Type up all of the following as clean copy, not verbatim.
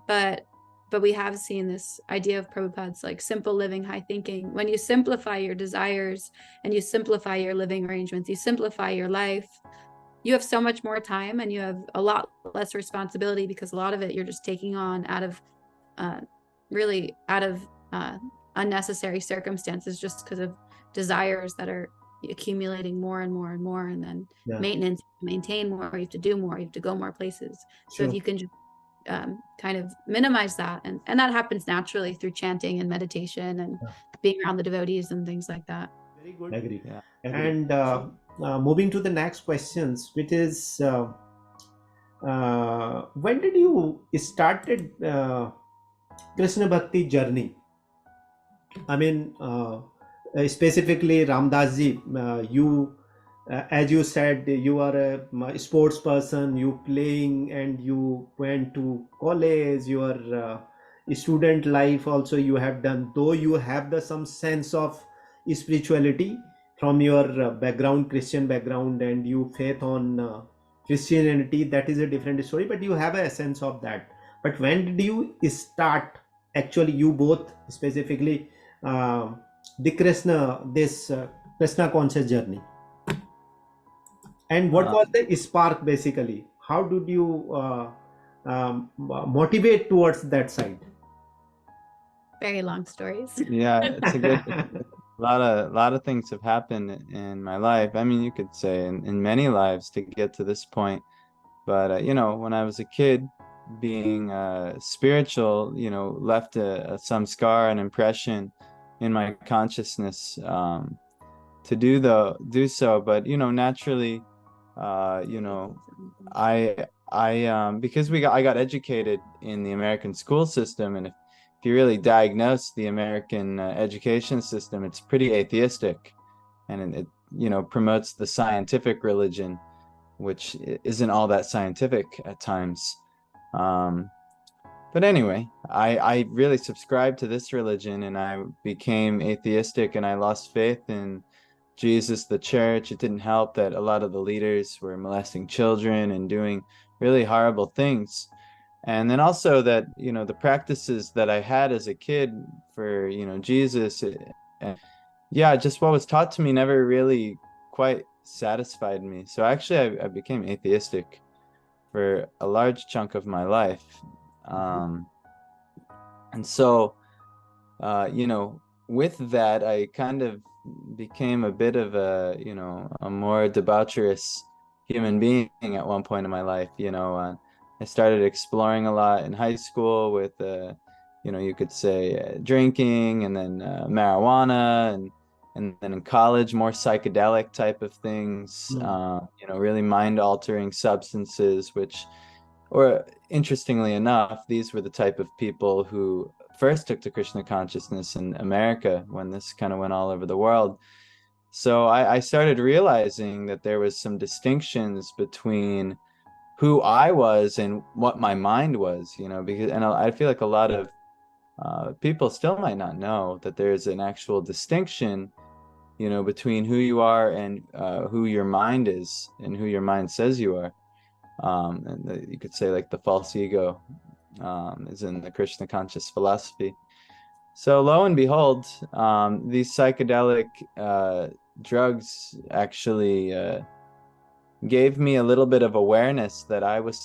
but we have seen this idea of Prabhupada's like simple living, high thinking. When you simplify your desires and you simplify your living arrangements, you simplify your life, you have so much more time and you have a lot less responsibility, because a lot of it you're just taking on out of really out of unnecessary circumstances, just because of desires that are accumulating more and more and more, and then Yeah, maintenance, maintain more, you have to do more, you have to go more places. So if sure. you can just kind of minimize that, and that happens naturally through chanting and meditation and Yeah. being around the devotees and things like that. Very good. Agree. Yeah. And moving to the next questions, which is when did you started Krishna Bhakti journey? I mean, specifically Ramdas ji, as you said, you are a sports person, you playing and you went to college, your student life also you have done, though you have the some sense of spirituality from your background, Christian background, and you faith on Christianity, that is a different story, but you have a sense of that. But when did you start, actually you both specifically, the Krishna conscious journey, and what Uh, was the spark basically? How did you motivate towards that side? Very long stories. yeah, it's a good lot of things have happened in my life. I mean, you could say in many lives to get to this point. But you know, when I was a kid, being spiritual, you know, left some scar, an impression in my consciousness, to do so. But you know, naturally, you know, I because I got educated in the American school system, and if you really diagnose the American education system, it's pretty atheistic, and it you know promotes the scientific religion, which isn't all that scientific at times. Um, but anyway, I really subscribed to this religion, and I became atheistic, and I lost faith in Jesus, the church. It didn't help that a lot of the leaders were molesting children and doing really horrible things. And then also that, you know, the practices that I had as a kid for, you know, Jesus, yeah, just what was taught to me never really quite satisfied me. So actually, I became atheistic for a large chunk of my life. Um, and so, you know, with that, I kind of became a bit of a, you know, a more debaucherous human being at one point in my life. You know, I started exploring a lot in high school with, you know, you could say drinking, and then marijuana, and then in college, more psychedelic type of things, Mm. you know, really mind-altering substances, which, or interestingly enough, these were the type of people who first took to Krishna consciousness in America when this kind of went all over the world. So I started realizing that there was some distinctions between who I was and what my mind was, you know, because, and I feel like a lot of people still might not know that there's an actual distinction, you know, between who you are and who your mind is and who your mind says you are. And you could say like the false ego is in the Krishna conscious philosophy. So lo and behold, these psychedelic drugs actually gave me a little bit of awareness that I was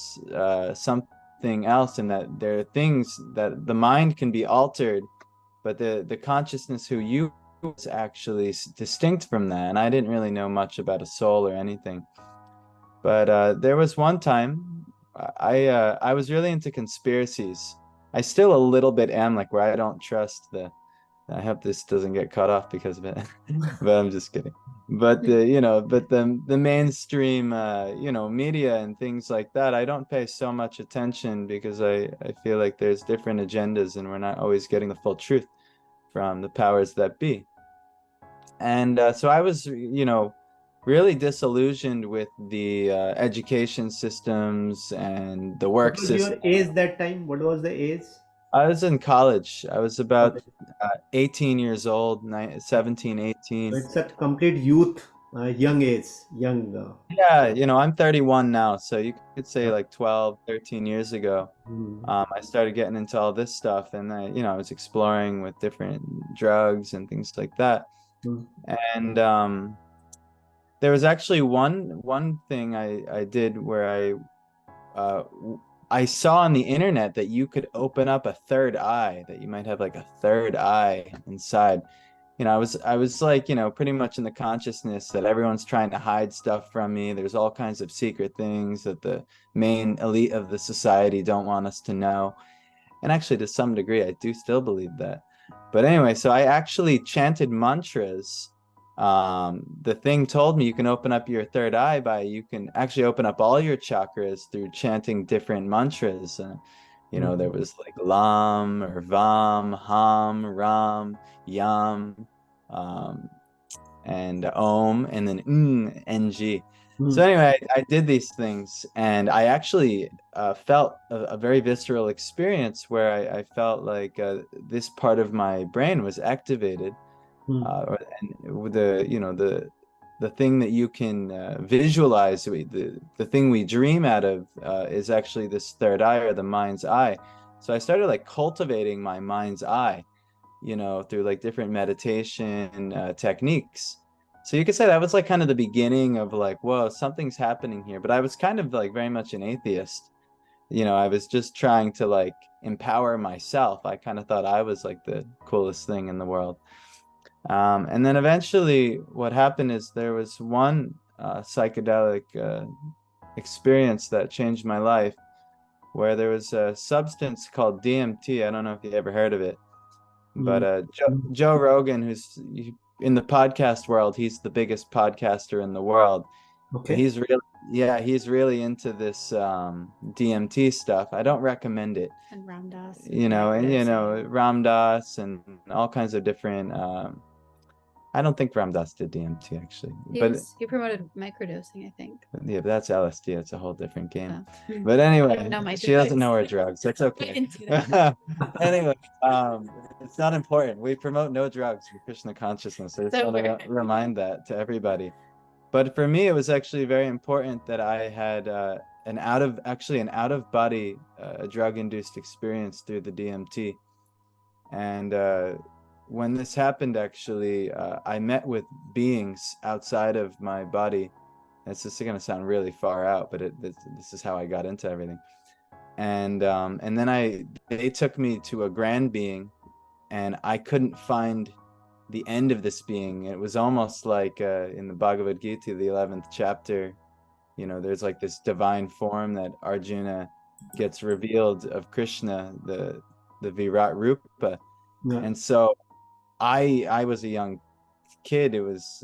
something else, and that there are things that the mind can be altered, but the consciousness who you is actually distinct from that. And I didn't really know much about a soul or anything. But there was one time I was really into conspiracies. I still a little bit am, like where I don't trust the. I hope this doesn't get cut off because of it, but I'm just kidding. But the you know, but the mainstream you know media and things like that, I don't pay so much attention because I feel like there's different agendas and we're not always getting the full truth from the powers that be. And so I was, you know, really disillusioned with the education systems and the What work was your system. age that time? What was the age? I was in college. I was about Okay. 18 years old, 17, So 18. it's a complete youth. young age, young. Yeah, I'm 31 now, so you could say Uh, like 12, 13 years ago. mm, I started getting into all this stuff, and I was exploring with different drugs and things like that. mm, And there was actually one thing I did where uh, I saw on the internet that you could open up a third eye, that you might have like a third eye inside. I was like, pretty much in the consciousness that everyone's trying to hide stuff from me. There's all kinds of secret things that the main elite of the society don't want us to know. And actually, to some degree, I do still believe that. But anyway, so I actually chanted mantras. The thing told me you can open up your third eye you can actually open up all your chakras through chanting different mantras. There mm, was like Lam or Vam, Ham, Ram, Yam, um, and Om, and then NG. So mm, anyway, I did these things, and I actually felt a very visceral experience where I felt like this part of my brain was activated, mm, and with the thing that you can visualize, the thing we dream out of is actually this third eye, or the mind's eye. So I started like cultivating my mind's eye, through like different meditation techniques. So you could say that was like kind of the beginning of like, whoa, something's happening here. But I was kind of like very much an atheist. I was just trying to like empower myself. I kind of thought I was like the coolest thing in the world. And then eventually what happened is there was one psychedelic experience that changed my life, where there was a substance called DMT. I don't know if you ever heard of it. But mm, Joe Rogan, who's in the podcast world, he's the biggest podcaster in the world. okay. He's really into this DMT stuff. I don't recommend it. And Ram Dass. Ram Dass and all kinds of different. I don't think Ram Dass did DMT actually, but He promoted microdosing, I think. yeah, but that's LSD. It's a whole different game. Oh. But anyway, know my she doesn't drugs. know her drugs. That's I okay. didn't do that. Anyway, it's not important. We promote no drugs for Krishna consciousness. I just So want to remind that to everybody. But for me, it was actually very important that I had an out of body drug induced experience through the DMT. And when this happened, actually, I met with beings outside of my body. It's just going to sound really far out, but this is how I got into everything. And then they took me to a grand being, and I couldn't find the end of this being. It was almost like in the Bhagavad Gita, the 11th chapter, there's like this divine form that Arjuna gets revealed of Krishna, the Virat Rupa. Yeah. And so I was a young kid. It was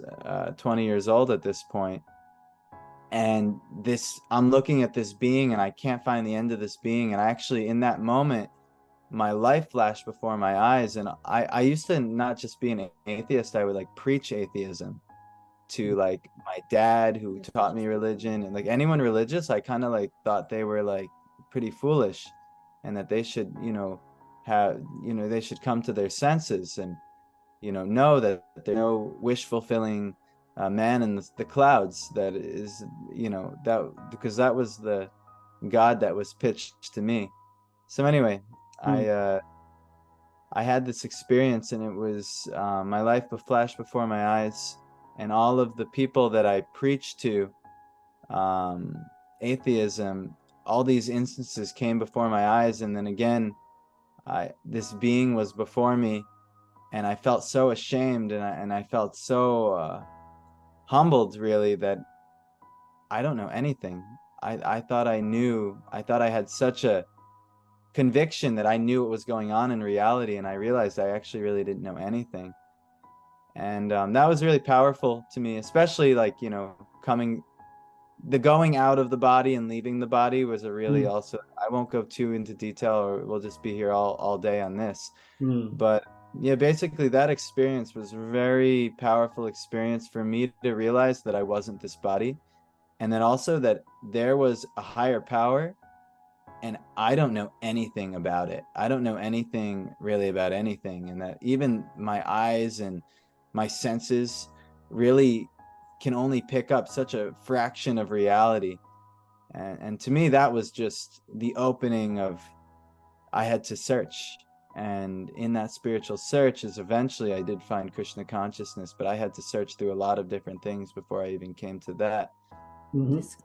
20 years old at this point. And I'm looking at this being and I can't find the end of this being. And I actually, in that moment, my life flashed before my eyes. And I used to not just be an atheist, I would like preach atheism to like my dad who taught me religion, and like anyone religious, I kind of like thought they were like pretty foolish, and that they should, they should come to their senses and, know that there's no wish fulfilling man in the clouds that is, that because that was the God that was pitched to me. So anyway, I had this experience, and it was my life flashed before my eyes, and all of the people that I preached to atheism, all these instances came before my eyes, and then again, this being was before me, and I felt so ashamed, and I felt so humbled, really, that I don't know anything. I thought I knew. I thought I had such a conviction that I knew what was going on in reality, and I realized I actually really didn't know anything. And that was really powerful to me, especially like, going out of the body and leaving the body was a really also, I won't go too into detail, or we'll just be here all day on this. But yeah, basically that experience was a very powerful experience for me to realize that I wasn't this body. And then also that there was a higher power, and I don't know anything about it. I don't know anything really about anything. And that even my eyes and my senses really can only pick up such a fraction of reality. And to me, that was just the opening of, I had to search. And in that spiritual search is eventually I did find Krishna consciousness, but I had to search through a lot of different things before I even came to that. This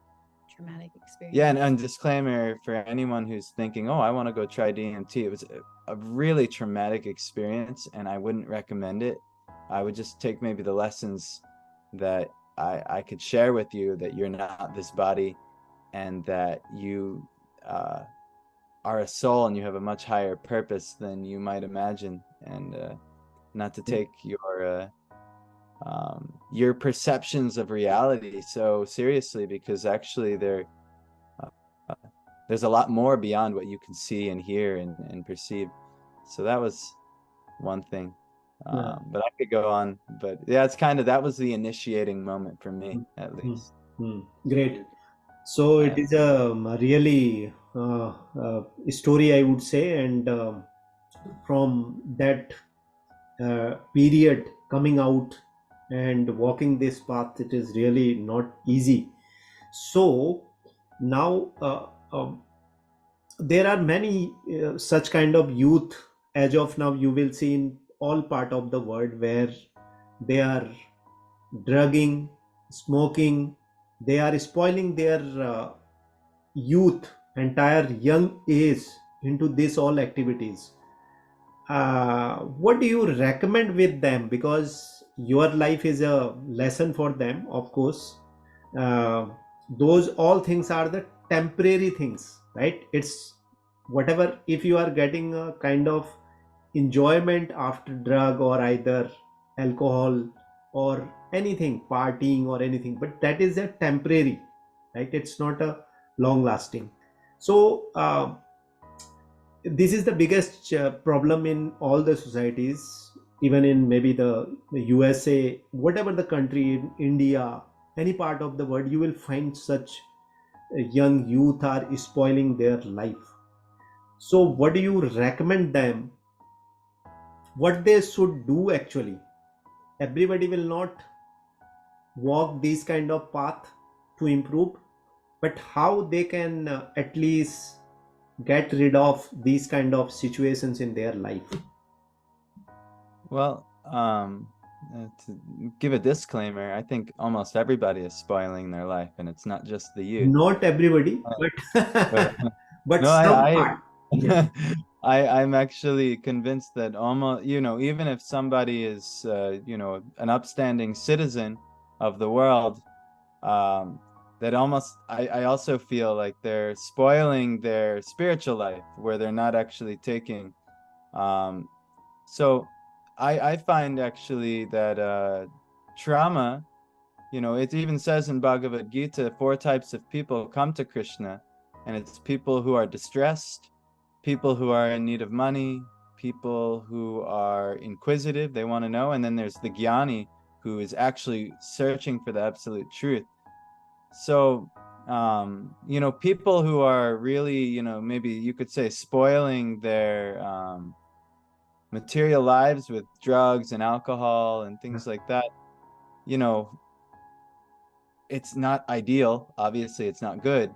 traumatic experience. Yeah, and disclaimer for anyone who's thinking, oh, I want to go try DMT. It was a really traumatic experience, and I wouldn't recommend it. I would just take maybe the lessons that I could share with you, that you're not this body, and that you are a soul and you have a much higher purpose than you might imagine, and not to take your perceptions of reality so seriously, because actually there's a lot more beyond what you can see and hear and perceive. So that was one thing. But I could go on, but yeah, it's kind of, that was the initiating moment for me, at least. Great. So it is a really story, I would say, and from that period coming out and walking this path, it is really not easy. So now there are many such kind of youth as of now you will see in all part of the world, where they are drugging, smoking, they are spoiling their youth, entire young age into this all activities. What do you recommend with them? Because your life is a lesson for them, of course. uh, those all things are the temporary things, right? It's whatever, if you are getting a kind of enjoyment after drug or either alcohol or anything, partying or anything, but that is a temporary, right? It's not a long lasting. So this is the biggest problem in all the societies, even in maybe the USA, whatever the country, in India, any part of the world, you will find such young youth are spoiling their life. So what do you recommend them, what they should do? Actually, everybody will not walk this kind of path to improve, but how they can at least get rid of these kind of situations in their life? Well, to give a disclaimer, I think almost everybody is spoiling their life, and it's not just the youth. Not everybody, But but no, some part. Yeah. I'm actually convinced that almost, even if somebody is, an upstanding citizen of the world, that almost, I also feel like they're spoiling their spiritual life, where they're not actually taking. So I find actually that trauma, it even says in Bhagavad Gita, 4 types of people come to Krishna, and it's people who are distressed, people who are in need of money, people who are inquisitive, they want to know, and then there's the Jnani, who is actually searching for the absolute truth. So, people who are really, maybe you could say spoiling their material lives with drugs and alcohol and things like that, it's not ideal. Obviously, it's not good,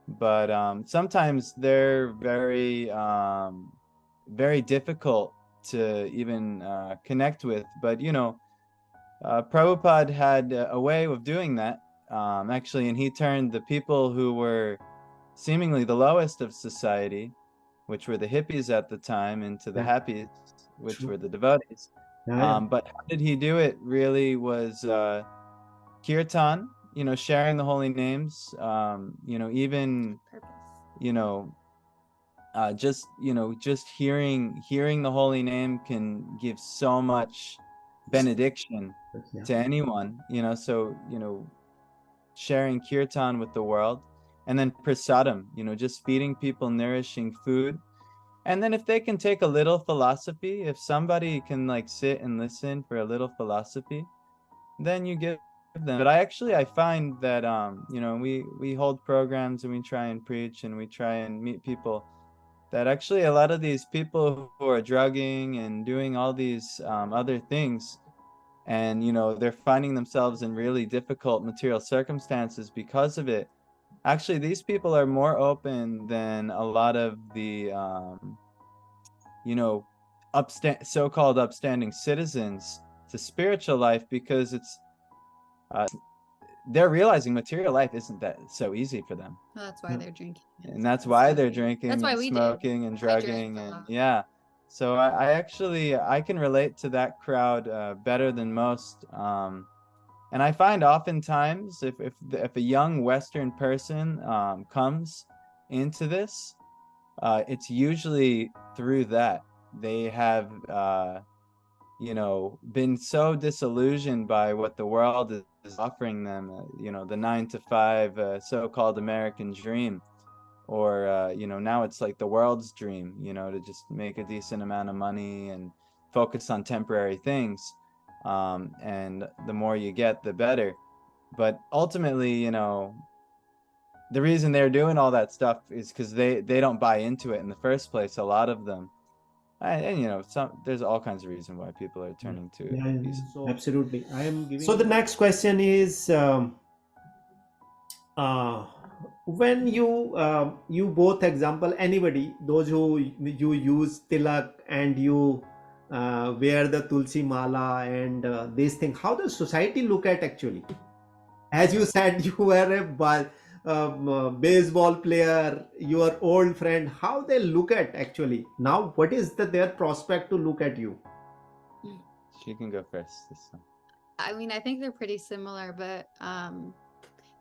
but sometimes they're very difficult to even connect with. But Prabhupada had a way of doing that, actually, and he turned the people who were seemingly the lowest of society, which were the hippies at the time, into the Yeah. happiest, which True. were the devotees. Yeah. But how did he do it? Really was kirtan, sharing the holy names, even, Purpose. just hearing the holy name can give so much benediction Yeah. to anyone, so, sharing kirtan with the world, and then prasadam, just feeding people nourishing food. And then if they can take a little philosophy, if somebody can like sit and listen for a little philosophy, then you give them. But I find that we hold programs and we try and preach and we try and meet people, that actually a lot of these people who are drugging and doing all these other things, and they're finding themselves in really difficult material circumstances because of it. Actually, these people are more open than a lot of the so-called upstanding citizens to spiritual life, because they're realizing material life isn't that so easy for them. Well, that's why they're drinking. And that's why they're drinking That's why and we smoking did. and I drank drugging, a and lot. yeah. So I actually I can relate to that crowd better than most. And I find oftentimes if a young Western person comes into this, it's usually through that. They have been so disillusioned by what the world is offering them, the 9 to 5 so-called American dream, or now it's like the world's dream, to just make a decent amount of money and focus on temporary things, and the more you get, the better. But ultimately, the reason they're doing all that stuff is because they don't buy into it in the first place, a lot of them. And there's all kinds of reasons why people are turning to these. So absolutely, I am giving. So the next question is, when you both example anybody, those who you use tilak and you wear the tulsi mala and these things, how does society look at actually? As you said, you were a baseball player, your old friend, how they look at actually now, what is their prospect to look at you? She can go first this time. I mean, I think they're pretty similar, but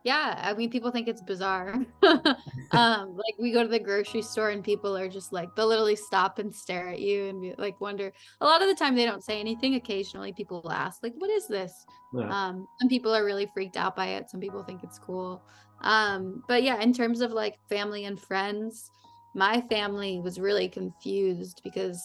yeah, I mean, people think it's bizarre. Like we go to the grocery store and people are just like, they'll literally stop and stare at you and be like, wonder. A lot of the time they don't say anything. Occasionally people will ask, like, what is this? Yeah. Some people are really freaked out by it. Some people think it's cool. But yeah, in terms of like family and friends, my family was really confused because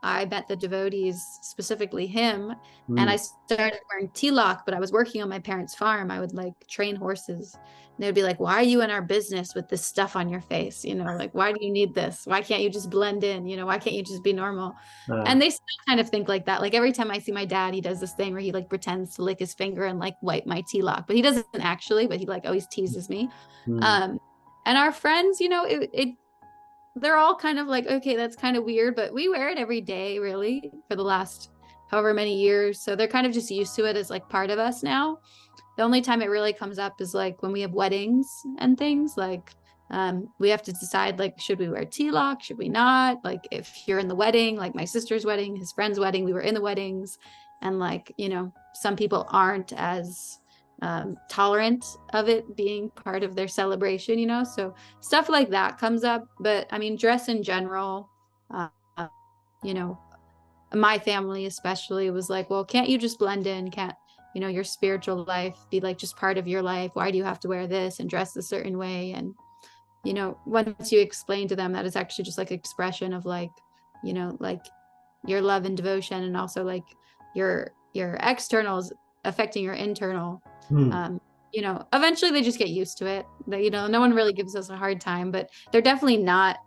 I met the devotees, specifically him, and I started wearing tilak, but I was working on my parents' farm. I would like train horses. And they'd be like, why are you in our business with this stuff on your face? Like, why do you need this? Why can't you just blend in? Why can't you just be normal? And they still kind of think like that. Like every time I see my dad, he does this thing where he like pretends to lick his finger and like wipe my tilak, but he doesn't actually, but he like always teases me. And our friends, they're all kind of like, okay, that's kind of weird, but we wear it every day, really, for the last however many years. So they're kind of just used to it as like part of us now. The only time it really comes up is like when we have weddings and things, like we have to decide, like, should we wear tilak? Should we not? Like if you're in the wedding, like my sister's wedding, his friend's wedding, we were in the weddings, and like, some people aren't as tolerant of it being part of their celebration, so stuff like that comes up. But I mean, dress in general, you know, my family especially was like, well, can't you just blend in? Can't, your spiritual life be like just part of your life? Why do you have to wear this and dress a certain way? And, once you explain to them that it's actually just like expression of like, like your love and devotion, and also like your externals affecting your internal, eventually they just get used to it. No one really gives us a hard time, but they're definitely not,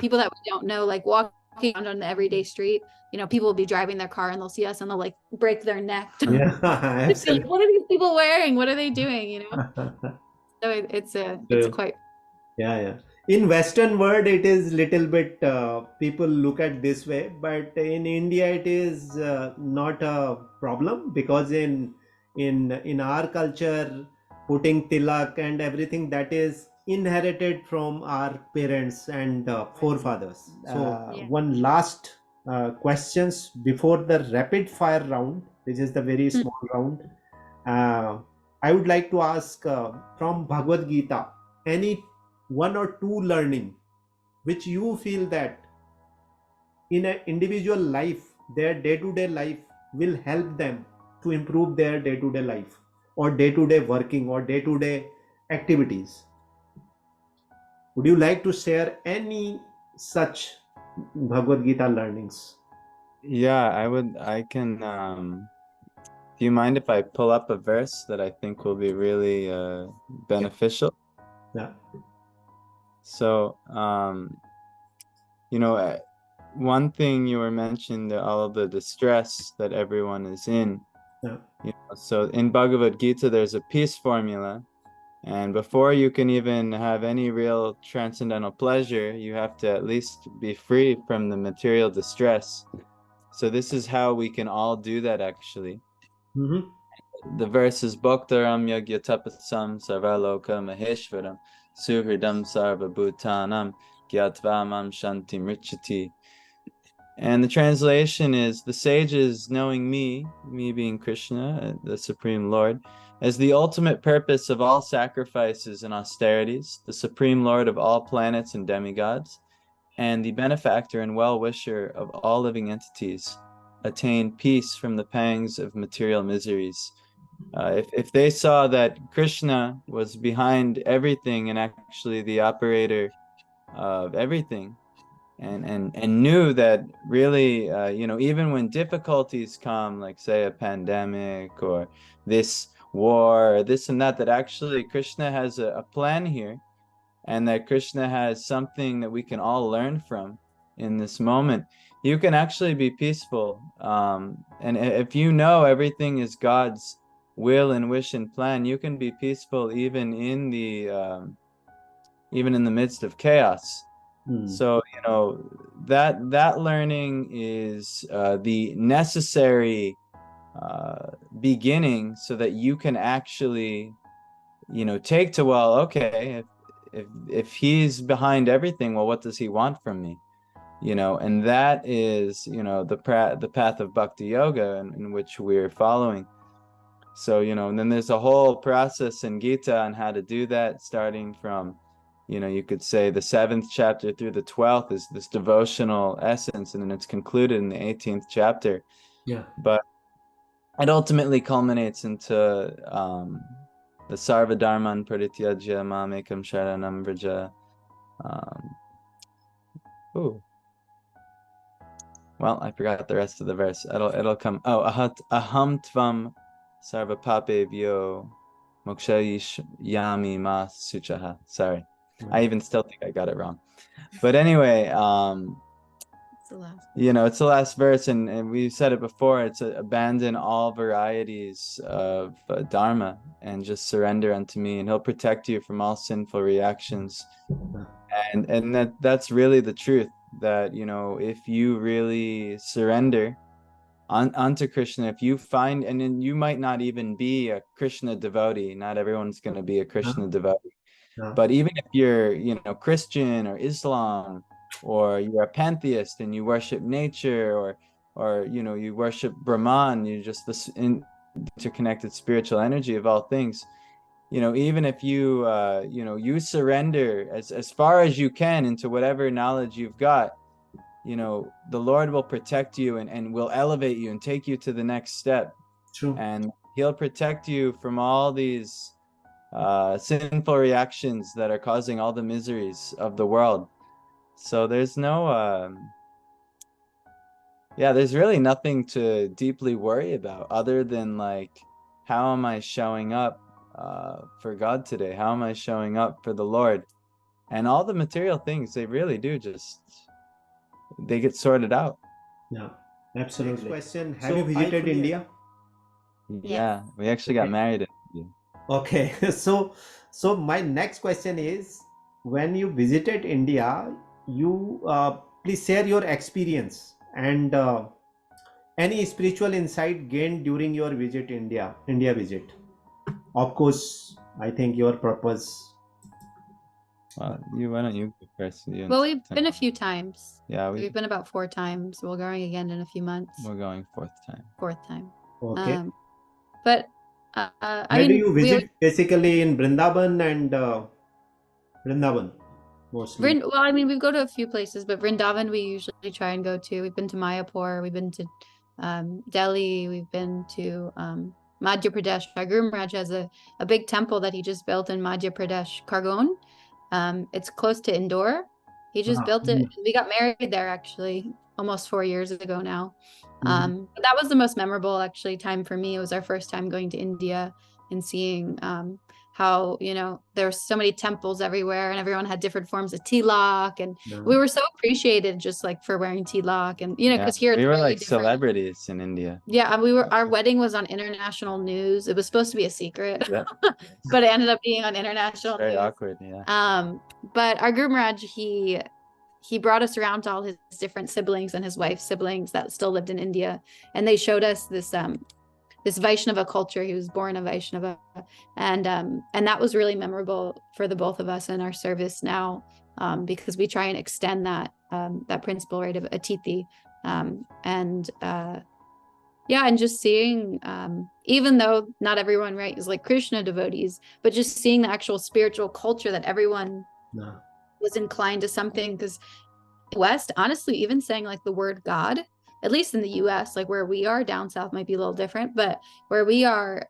people that we don't know, like walking around on the everyday street, people will be driving their car and they'll see us and they'll like break their neck. Yeah, Like, what are these people wearing? What are they doing? So it's quite. Yeah. In Western world, it is little bit people look at this way, but in India, it is not a problem, because in our culture, putting tilak and everything, that is inherited from our parents and forefathers. So one last questions before the rapid fire round. This is the very small round. I would like to ask from Bhagavad Gita, any one or two learning which you feel that in an individual life, their day-to-day life, will help them to improve their day-to-day life, or day-to-day working, or day-to-day activities. Would you like to share any such Bhagavad Gita learnings? Yeah, I can. Do you mind if I pull up a verse that I think will be really beneficial? Yeah. So, one thing you were mentioning, all of the distress that everyone is in. Yeah. So in Bhagavad Gita, there's a peace formula. And before you can even have any real transcendental pleasure, you have to at least be free from the material distress. So this is how we can all do that, actually. Mm-hmm. The verse is Bhaktaram Yagyatapasam Sarvaloka Maheshwaram Suhridam Sarvabhutanam Gyatva Shanti Mrichati. And the translation is, the sages knowing me being Krishna, the Supreme Lord, as the ultimate purpose of all sacrifices and austerities, the Supreme Lord of all planets and demigods, and the benefactor and well-wisher of all living entities, attain peace from the pangs of material miseries. If they saw that Krishna was behind everything and actually the operator of everything, and knew that really, even when difficulties come, like say a pandemic or this war or this and that, that actually Krishna has a plan here, and that Krishna has something that we can all learn from in this moment, you can actually be peaceful. And if you know everything is God's will and wish and plan, you can be peaceful even in the midst of chaos. So, that learning is the necessary beginning so that you can actually, take to, well, okay, if he's behind everything, well, what does he want from me? And that is, the path of Bhakti Yoga in which we're following. So, and then there's a whole process in Gita on how to do that, starting from, you could say the 7th chapter through the 12th is this devotional essence, and then it's concluded in the 18th chapter. Yeah. But it ultimately culminates into the Sarva Dharman Parityajya Mamekam Sharanam Vraja. Well, I forgot the rest of the verse. It'll come. Oh, aham tvam sarva papebhyo mokshayami ma suchaha. Sorry, I even still think I got it wrong. But anyway, it's the last verse, and we said it before. It's abandon all varieties of dharma and just surrender unto me, and He'll protect you from all sinful reactions. And that's really the truth. That if you really surrender onto Krishna, if you find, and then you might not even be a Krishna devotee. Not everyone's going to be a Krishna devotee. But even if you're, Christian or Islam, or you're a pantheist and you worship nature, or you worship Brahman, you just this interconnected spiritual energy of all things. Even if you you surrender as far as you can into whatever knowledge you've got, the Lord will protect you and will elevate you and take you to the next step. True. And He'll protect you from all these sinful reactions that are causing all the miseries of the world. So there's there's really nothing to deeply worry about other than like, how am I showing up for God today? How am I showing up for the Lord? And all the material things, they really do they get sorted out. Yeah, absolutely. Next question: have you visited India? Yeah, we actually got married in India. Okay, so my next question is, when you visited India, you please share your experience and any spiritual insight gained during your India visit. Of course, I think your purpose. Why don't you go first? Well, we've been a few times. Yeah, we've been about 4 times. We're going again in a few months. We're going 4th time. 4th time. Okay. But where do you visit? Basically in Vrindavan and Vrindavan mostly. Well, I mean, we go to a few places, but Vrindavan we usually try and go to. We've been to Mayapur, we've been to Delhi, we've been to Madhya Pradesh. Our Guru Maharaj has a big temple that he just built in Madhya Pradesh, Khargone. It's close to Indore. He just built it. We got married there actually almost 4 years ago now. But that was the most memorable actually time for me. It was our first time going to India and seeing how, there were so many temples everywhere and everyone had different forms of tilak, and we were so appreciated just like for wearing tilak, and because here we it's were really like different. celebrities in India. Yeah, and our wedding was on international news. It was supposed to be a secret, Yeah. but it ended up being on international Very news. awkward, yeah. But our Guru Maharaj, he brought us around to all his different siblings and his wife's siblings that still lived in India, and they showed us this Vaishnava culture. He was born a Vaishnava, and that was really memorable for the both of us in our service now, because we try and extend that principle, right, of atithi, and just seeing, even though not everyone, right, is like Krishna devotees, but just seeing the actual spiritual culture that everyone was inclined to something. Because West, honestly, even saying like the word God, at least in the US, like where we are, down south might be a little different, but where we are,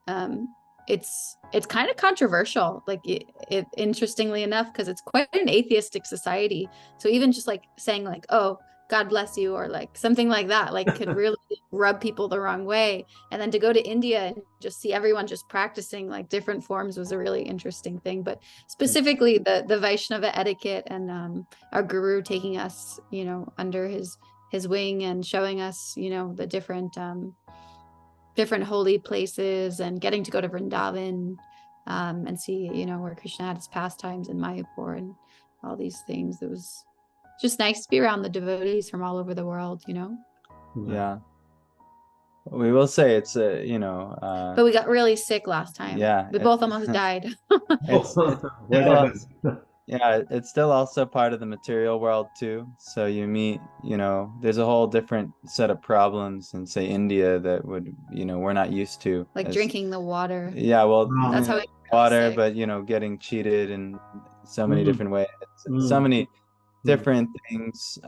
it's kind of controversial, like it interestingly enough, because it's quite an atheistic society. So even just like saying like, oh, God bless you, or like something like that, like could really rub people the wrong way. And then to go to India and just see everyone just practicing like different forms was a really interesting thing. But specifically the Vaishnava etiquette, and our guru taking us, under his wing and showing us, the different holy places, and getting to go to Vrindavan, and see, where Krishna had his pastimes in Mayapur and all these things. It was just nice to be around the devotees from all over the world, Yeah. We will say it's but we got really sick last time. Yeah, we both almost died. it's yeah, it's still also part of the material world too. So you meet, there's a whole different set of problems in, say, India that would, we're not used to. Like drinking the water. Yeah, well, that's how we water, sick. but getting cheated in so many different ways, so many different things.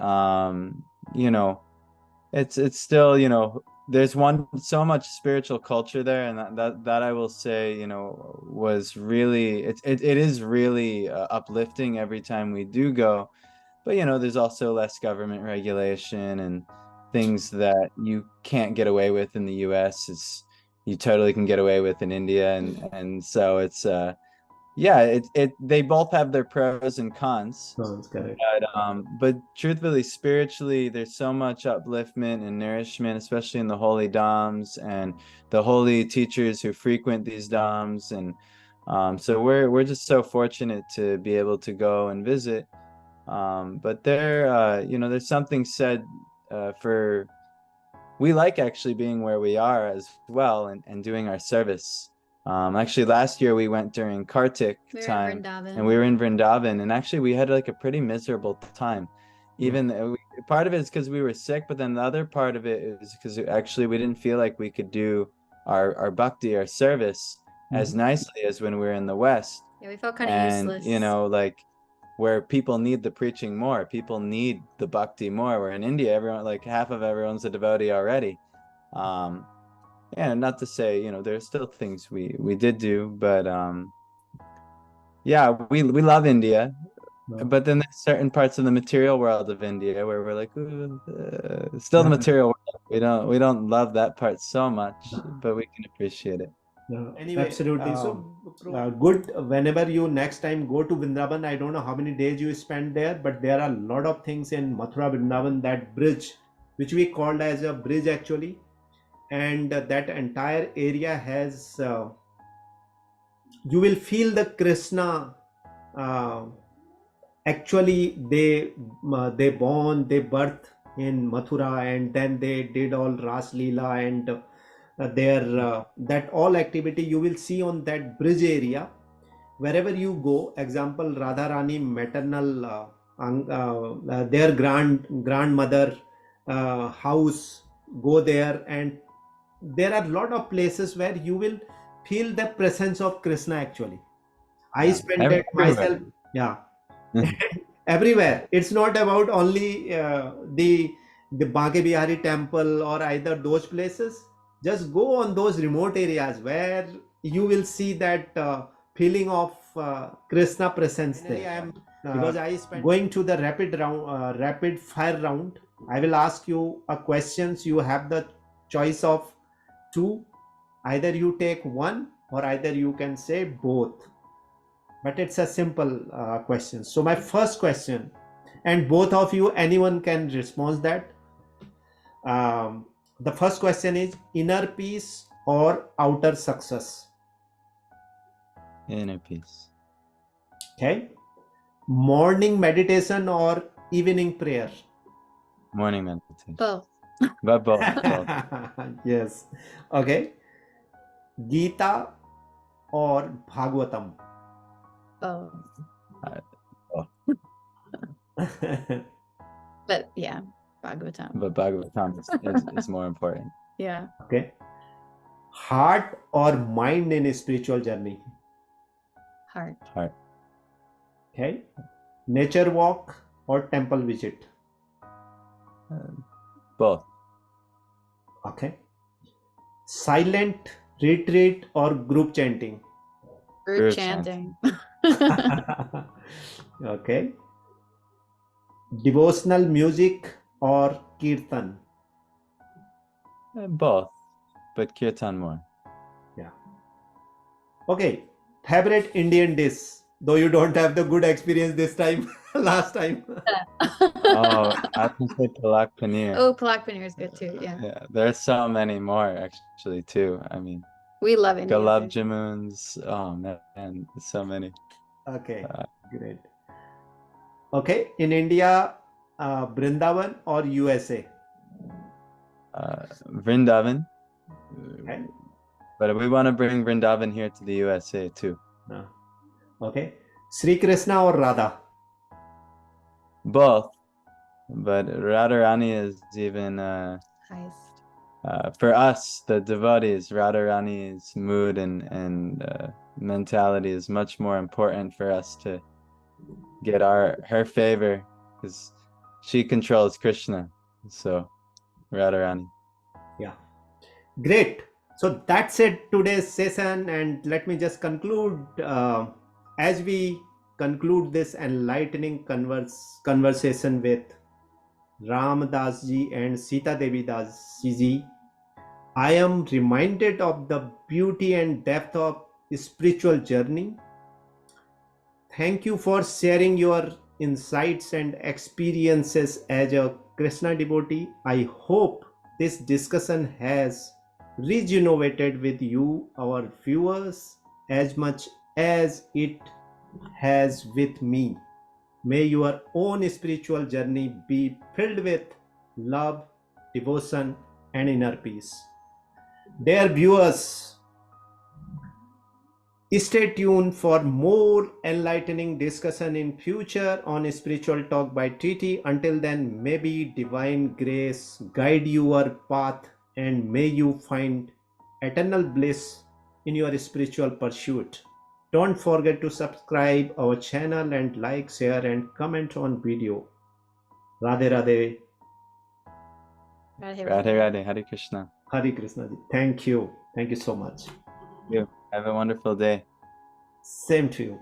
It's still, there's so much spiritual culture there, and that I will say, was really, it is really uplifting every time we do go. But there's also less government regulation and things that you can't get away with in the US. You totally can get away with in India, and so it's they both have their pros and cons. Sounds correct. But truthfully, spiritually, there's so much upliftment and nourishment, especially in the holy dhams and the holy teachers who frequent these dhams. And so we're just so fortunate to be able to go and visit. But there's something said for, we like actually being where we are as well, and doing our service. Actually, last year we went during Kartik time, and we were in Vrindavan, and actually we had like a pretty miserable time. Even part of it is because we were sick, but then the other part of it is because actually we didn't feel like we could do our bhakti, our service, as nicely as when we were in the West. Yeah, we felt kind of useless. Like where people need the preaching more, people need the bhakti more. Where in India, everyone, like half of everyone's a devotee already. Yeah, not to say, there's still things we did do, but yeah, we love India, but then there's certain parts of the material world of India where we're like, still the material world. We don't love that part so much, but we can appreciate it. Anyway, absolutely. Good. Whenever you next time go to Vrindavan, I don't know how many days you spend there, but there are a lot of things in Mathura Vrindavan, that bridge, which we called as a bridge actually. And that entire area has, you will feel the Krishna, actually they birth in Mathura, and then they did all Ras Leela and that all activity you will see on that bridge area. Wherever you go, example, Radharani maternal, their grandmother house, go there, and there are a lot of places where you will feel the presence of Krishna actually. I spent it myself. Yeah. Everywhere. It's not about only the Banke Bihari temple or either those places. Just go on those remote areas where you will see that feeling of Krishna presence there. I am because I spent going to the rapid fire round. I will ask you a questions. You have the choice of two. Either you take one, or either you can say both. but it's a simple question. So my first question, and both of you, anyone can respond that. The first question is inner peace or outer success. Inner peace. Okay. Morning meditation or evening prayer. Morning meditation. Both. But both. Yes. Okay. Gita or Bhagavatam. Both. Okay. But yeah, Bhagavatam. But Bhagavatam is more important. Yeah. Heart or mind in a spiritual journey. Heart. Heart. Okay. Nature walk or temple visit. Both. Okay. Silent retreat or group chanting. Group chanting. Okay. Devotional music or kirtan. Both, but kirtan more. Yeah. Okay. Favorite Indian dish, though you don't have the good experience this time. Last time. Oh, I can say palak paneer. Oh, palak paneer is good too. Yeah. Yeah, there's so many more actually too. I mean, We love India. gulab jamuns. Oh man, so many. Okay. Great. Okay. In India, Brindavan or USA? Vrindavan. Okay. But we want to bring Vrindavan here to the USA too. Okay. Sri Krishna or Radha? Both, but Radharani is even Highest. for us, the devotees. Radharani's mood and mentality is much more important for us to get her favor, because she controls Krishna. So Radharani. Yeah. Great. So that's it, today's session, and let me just conclude. As we conclude this enlightening conversation with Ram Das ji and Sita Devi Dasi ji, I am reminded of the beauty and depth of spiritual journey. Thank you for sharing your insights and experiences as a Krishna devotee. I hope this discussion has rejuvenated with you, our viewers, as much as it has with me. May your own spiritual journey be filled with love, devotion, and inner peace. Dear viewers, stay tuned for more enlightening discussion in future on Spiritual Talk by TT. Until then, maybe divine grace guide your path, and may you find eternal bliss in your spiritual pursuit. Don't forget to subscribe our channel and like, share, and comment on video. Radhe Radhe. Radhe Radhe Radhe. Hare Krishna. Hare Krishna ji. Thank you. Thank you so much. You have a wonderful day. Same to you.